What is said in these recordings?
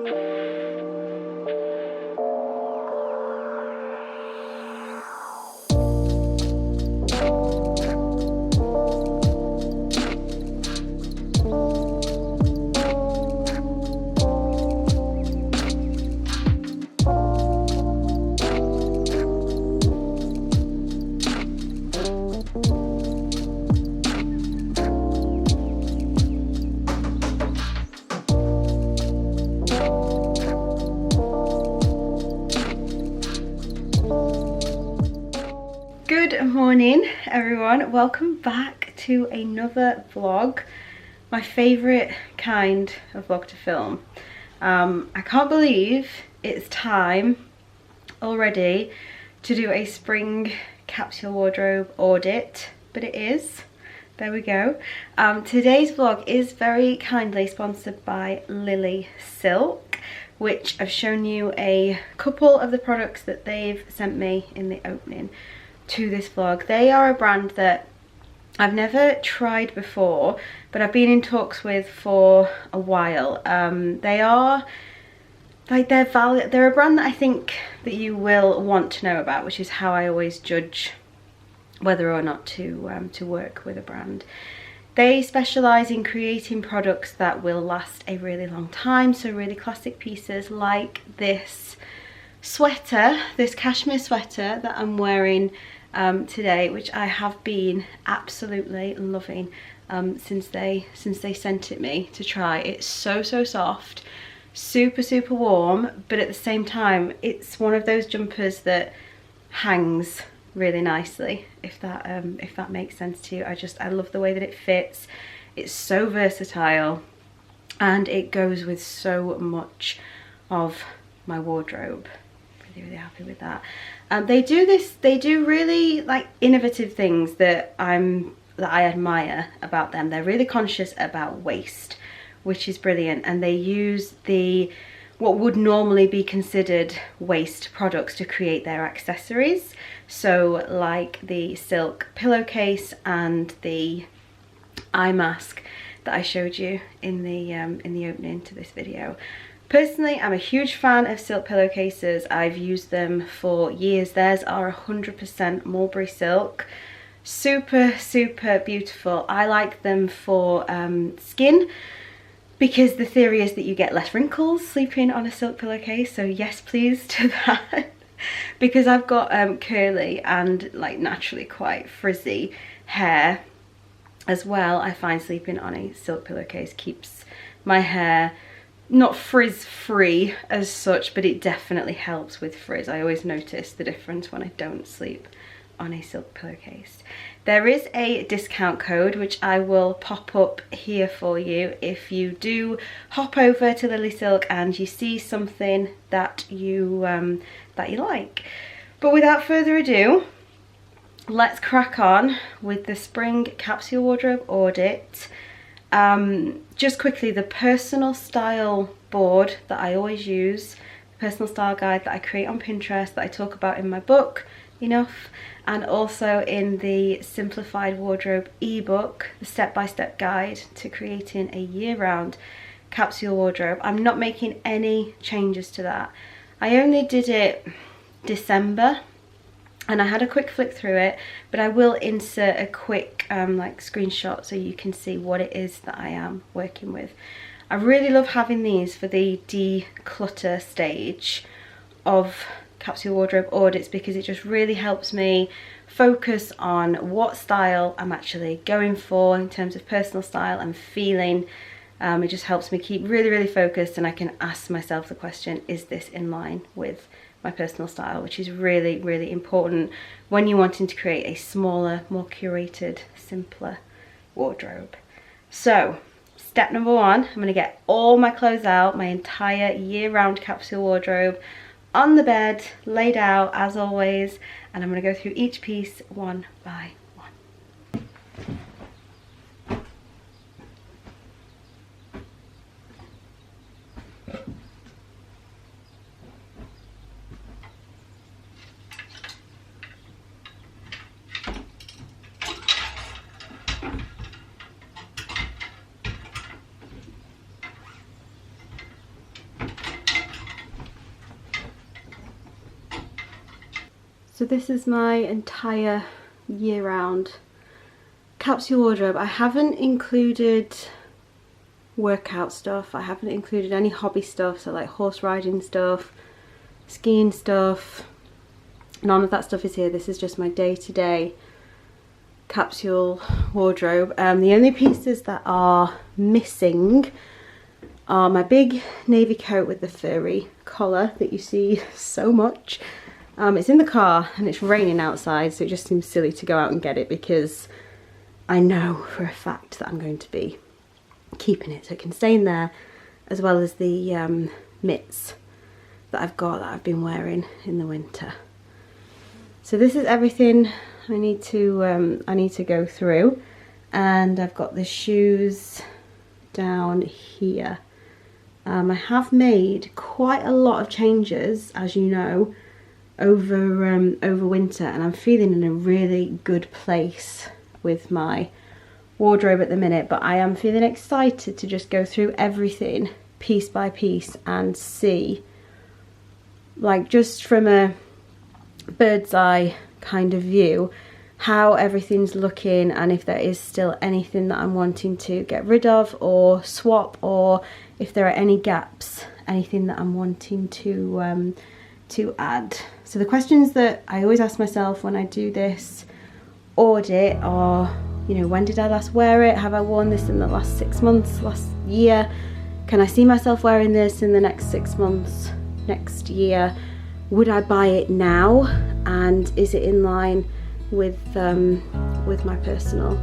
Good morning everyone, welcome back to another vlog, my favourite kind of vlog to film. I can't believe it's time already to do a spring capsule wardrobe audit, but it is. There we go. Today's vlog is very kindly sponsored by Lilysilk, which I've shown you a couple of the products that they've sent me in the opening to this vlog. They are a brand that I've never tried before, but I've been in talks with for a while. They are like, they're a brand that I think that you will want to know about, which is how I always judge whether or not to work with a brand. They specialise in creating products that will last a really long time, so really classic pieces like this sweater, this cashmere sweater that I'm wearing today, which I have been absolutely loving since they sent it me to try. It's so soft, super warm, but at the same time it's one of those jumpers that hangs really nicely, if that makes sense to you. I love the way that it fits. It's so versatile and it goes with so much of my wardrobe. Really happy with that. They do really like innovative things that I admire about them. They're really conscious about waste, which is brilliant, and they use what would normally be considered waste products to create their accessories. So like the silk pillowcase and the eye mask that I showed you in the opening to this video. Personally, I'm a huge fan of silk pillowcases. I've used them for years. Theirs are 100% mulberry silk. Super beautiful. I like them for skin, because the theory is that you get less wrinkles sleeping on a silk pillowcase, so yes please to that. Because I've got curly and like naturally quite frizzy hair as well, I find sleeping on a silk pillowcase keeps my hair not frizz free as such, but it definitely helps with frizz. I always notice the difference when I don't sleep on a silk pillowcase. There is a discount code which I will pop up here for you if you do hop over to Lilysilk and you see something that you like. But without further ado, let's crack on with the spring capsule wardrobe audit. Just quickly, the personal style board that I always use, the personal style guide that I create on Pinterest, that I talk about in my book Enough, and also in the simplified wardrobe ebook, the step-by-step guide to creating a year-round capsule wardrobe. I'm not making any changes to that. I only did it December and I had a quick flick through it, but I will insert a quick like screenshot so you can see what it is that I am working with. I really love having these for the declutter stage of capsule wardrobe audits, because it just really helps me focus on what style I'm actually going for in terms of personal style and feeling. It just helps me keep really focused, and I can ask myself the question, is this in line with my personal style, which is really important when you're wanting to create a smaller, more curated, simpler wardrobe. So step number one, I'm going to get all my clothes out, my entire year-round capsule wardrobe on the bed, laid out as always, and I'm going to go through each piece one by one. So this is my entire year-round capsule wardrobe. I haven't included workout stuff, I haven't included any hobby stuff, so like horse riding stuff, skiing stuff, none of that stuff is here. This is just my day-to-day capsule wardrobe. The only pieces that are missing are my big navy coat with the furry collar that you see so much. It's in the car and it's raining outside, so it just seems silly to go out and get it because I know for a fact that I'm going to be keeping it, so it can stay in there, as well as the mitts that I've got that I've been wearing in the winter. So this is everything I need to go through, and I've got the shoes down here. I have made quite a lot of changes, as you know, over winter, and I'm feeling in a really good place with my wardrobe at the minute, but I am feeling excited to just go through everything piece by piece and see, like, just from a bird's eye kind of view, how everything's looking, and if there is still anything that I'm wanting to get rid of or swap, or if there are any gaps, anything that I'm wanting to add. So the questions that I always ask myself when I do this audit are, you know, when did I last wear it? Have I worn this in the last 6 months, last year? Can I see myself wearing this in the next 6 months, next year? Would I buy it now? And is it in line with my personal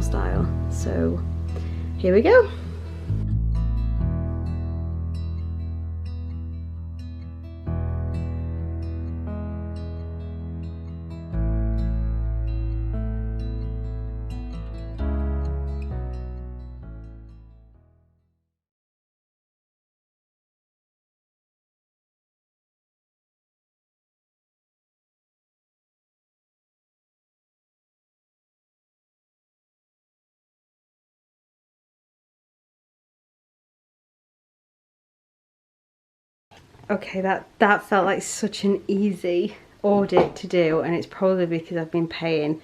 style? So here we go. Okay, that felt like such an easy audit to do, and it's probably because I've been paying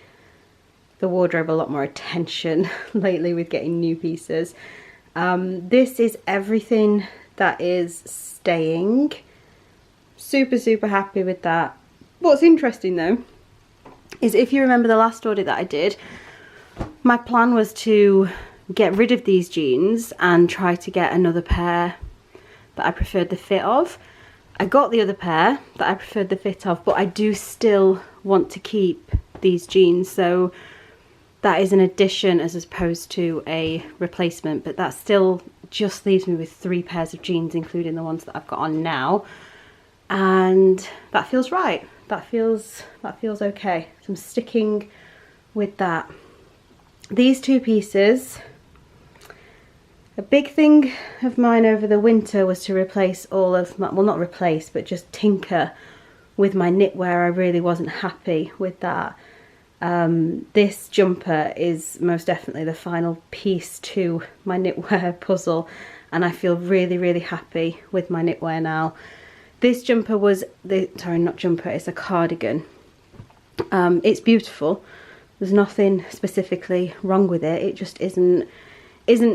the wardrobe a lot more attention lately with getting new pieces. This is everything that is staying. Super happy with that. What's interesting though is, if you remember the last audit that I did, my plan was to get rid of these jeans and try to get another pair that I preferred the fit of. I got the other pair that I preferred the fit of, but I do still want to keep these jeans, so that is an addition as opposed to a replacement, but that still just leaves me with 3 pairs of jeans, including the ones that I've got on now, and that feels right. That feels okay. So I'm sticking with that. These 2 pieces, a big thing of mine over the winter was to replace all of my, well, not replace, but just tinker with my knitwear. I really wasn't happy with that. This jumper is most definitely the final piece to my knitwear puzzle, and I feel really happy with my knitwear now. This jumper was sorry, not jumper, it's a cardigan. It's beautiful. There's nothing specifically wrong with it. It just isn't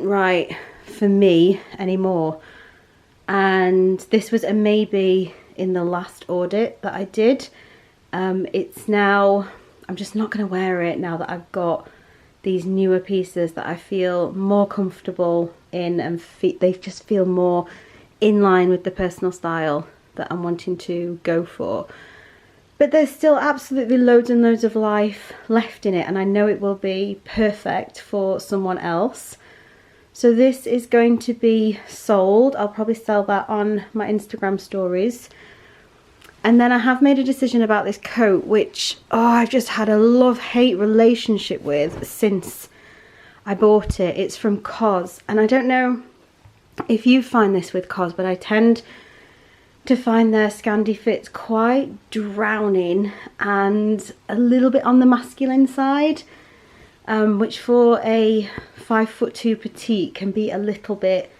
right for me anymore. And this was a maybe in the last audit that I did. It's now, I'm just not going to wear it now that I've got these newer pieces that I feel more comfortable in, and they just feel more in line with the personal style that I'm wanting to go for. But there's still absolutely loads and loads of life left in it, and I know it will be perfect for someone else. So this is going to be sold. I'll probably sell that on my Instagram stories. And then I have made a decision about this coat, which, I've just had a love-hate relationship with since I bought it. It's from COS, and I don't know if you find this with COS, but I tend to find their Scandi fits quite drowning and a little bit on the masculine side, which for a 5'2" petite can be a little bit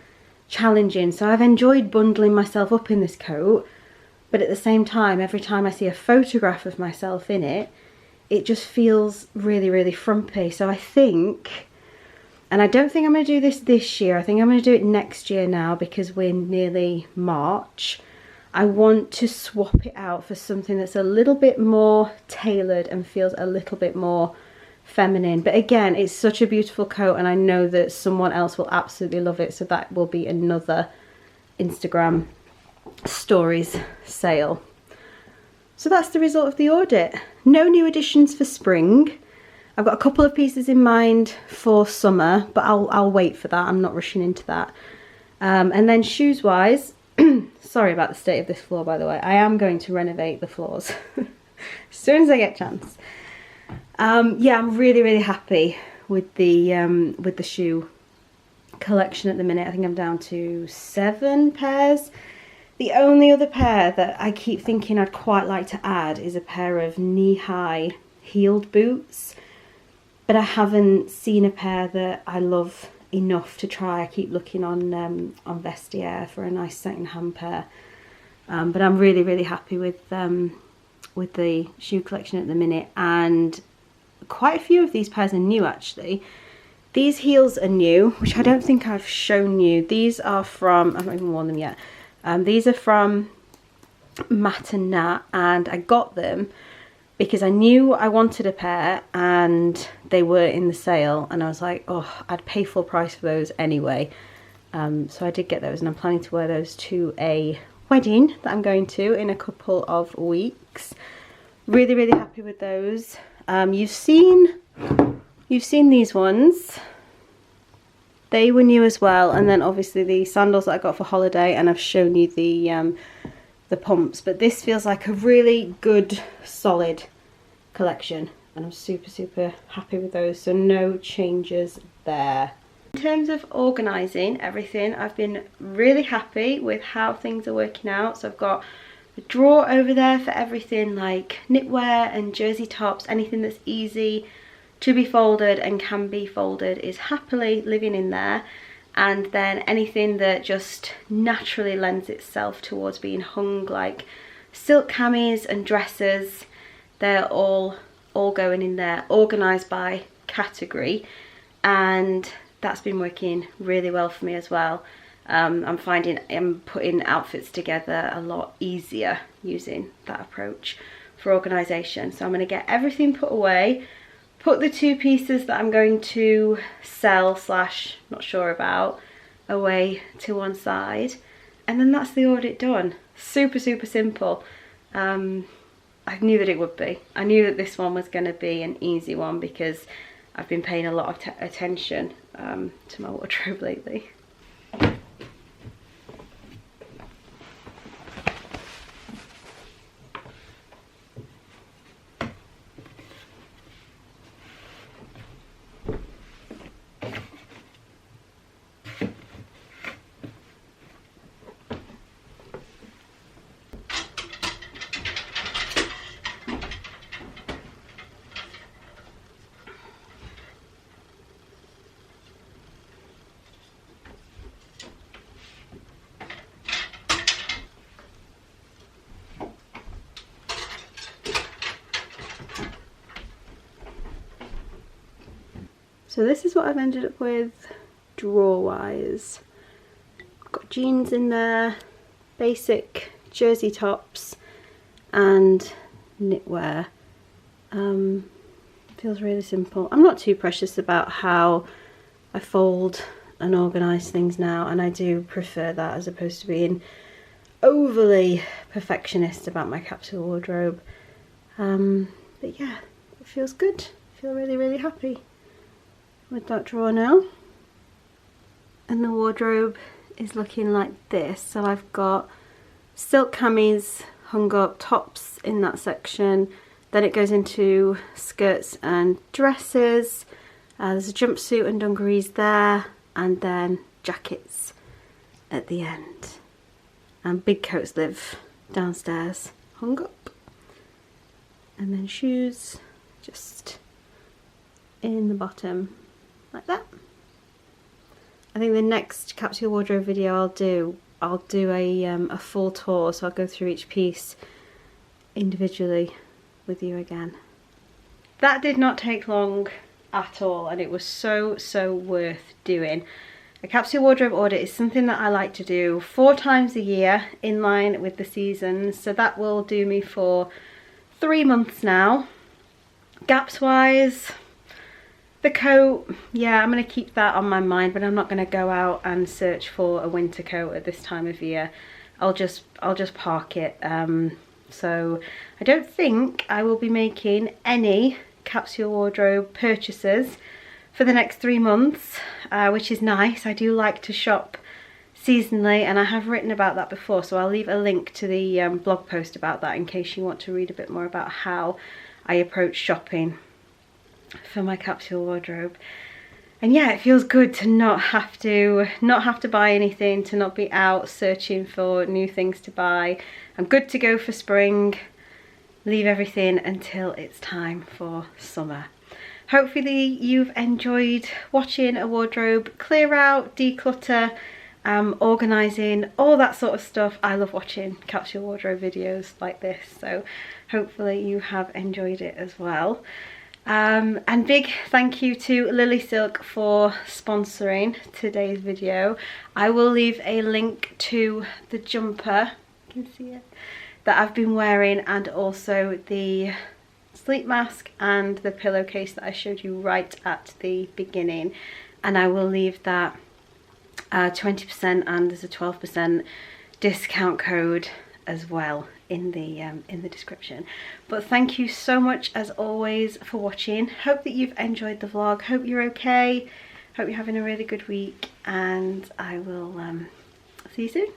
challenging. So I've enjoyed bundling myself up in this coat, but at the same time, every time I see a photograph of myself in it, it just feels really, really frumpy. So I think, and I don't think I'm going to do this year, I think I'm going to do it next year now because we're nearly March. I want to swap it out for something that's a little bit more tailored and feels a little bit more feminine. But again, it's such a beautiful coat and I know that someone else will absolutely love it, so that will be another Instagram stories sale. So that's the result of the audit. No new additions for spring. I've got a couple of pieces in mind for summer, but I'll wait for that. I'm not rushing into that. And then shoes wise, sorry about the state of this floor, by the way. I am going to renovate the floors as soon as I get a chance. Yeah, I'm really, really happy with the shoe collection at the minute. I think I'm down to 7 pairs. The only other pair that I keep thinking I'd quite like to add is a pair of knee-high heeled boots, but I haven't seen a pair that I love enough to try. I keep looking on Vestiaire for a nice second-hand pair, but I'm really, really happy with the shoe collection at the minute, and quite a few of these pairs are new actually. These heels are new, which I don't think I've shown you. These are from, I've not even worn them yet. These are from Matt and Nat, and I got them because I knew I wanted a pair and they were in the sale, and I was like, oh, I'd pay full price for those anyway. So I did get those, and I'm planning to wear those to a wedding that I'm going to in a couple of weeks. Really, really happy with those. You've seen these ones. They were new as well, and then obviously the sandals that I got for holiday, and I've shown you the pumps. But this feels like a really good, solid collection, and I'm super, super happy with those. So no changes there. In terms of organising everything, I've been really happy with how things are working out. So I've got a drawer over there for everything like knitwear and jersey tops. Anything that's easy to be folded and can be folded is happily living in there. And then anything that just naturally lends itself towards being hung, like silk camis and dresses, they're all going in there, organised by category, and that's been working really well for me as well. I'm finding I'm putting outfits together a lot easier using that approach for organisation. So I'm going to get everything put away, put the 2 pieces that I'm going to sell / not sure about away to one side, and then that's the audit done. Super, super simple. I knew that it would be. I knew that this one was going to be an easy one because I've been paying a lot of attention to my wardrobe lately. So this is what I've ended up with drawer wise. I've got jeans in there, basic jersey tops and knitwear. Feels really simple. I'm not too precious about how I fold and organise things now, and I do prefer that as opposed to being overly perfectionist about my capsule wardrobe. But yeah, it feels good. I feel really, really happy with that drawer now. And the wardrobe is looking like this. So I've got silk camis hung up, tops in that section, then it goes into skirts and dresses, there's a jumpsuit and dungarees there, and then jackets at the end, and big coats live downstairs hung up, and then shoes just in the bottom like that. I think the next capsule wardrobe video I'll do I'll do a full tour, so I'll go through each piece individually with you again. That did not take long at all, and it was so worth doing. A capsule wardrobe audit is something that I like to do 4 times a year in line with the seasons, so that will do me for 3 months now. Gaps wise, the coat, yeah, I'm going to keep that on my mind, but I'm not going to go out and search for a winter coat at this time of year. I'll just park it. So I don't think I will be making any capsule wardrobe purchases for the next 3 months, which is nice. I do like to shop seasonally, and I have written about that before, so I'll leave a link to the blog post about that in case you want to read a bit more about how I approach shopping for my capsule wardrobe. And yeah, it feels good to not have to buy anything, to not be out searching for new things to buy. I'm good to go for spring, leave everything until it's time for summer. Hopefully you've enjoyed watching a wardrobe clear out, declutter, organising, all that sort of stuff. I love watching capsule wardrobe videos like this, so hopefully you have enjoyed it as well. And big thank you to Lilysilk for sponsoring today's video. I will leave a link to the jumper, you can see it, that I've been wearing, and also the sleep mask and the pillowcase that I showed you right at the beginning, and I will leave that 20% and there's a 12% discount code as well in the description. But thank you so much as always for watching. Hope that you've enjoyed the vlog. Hope you're okay. Hope you're having a really good week, and I will see you soon.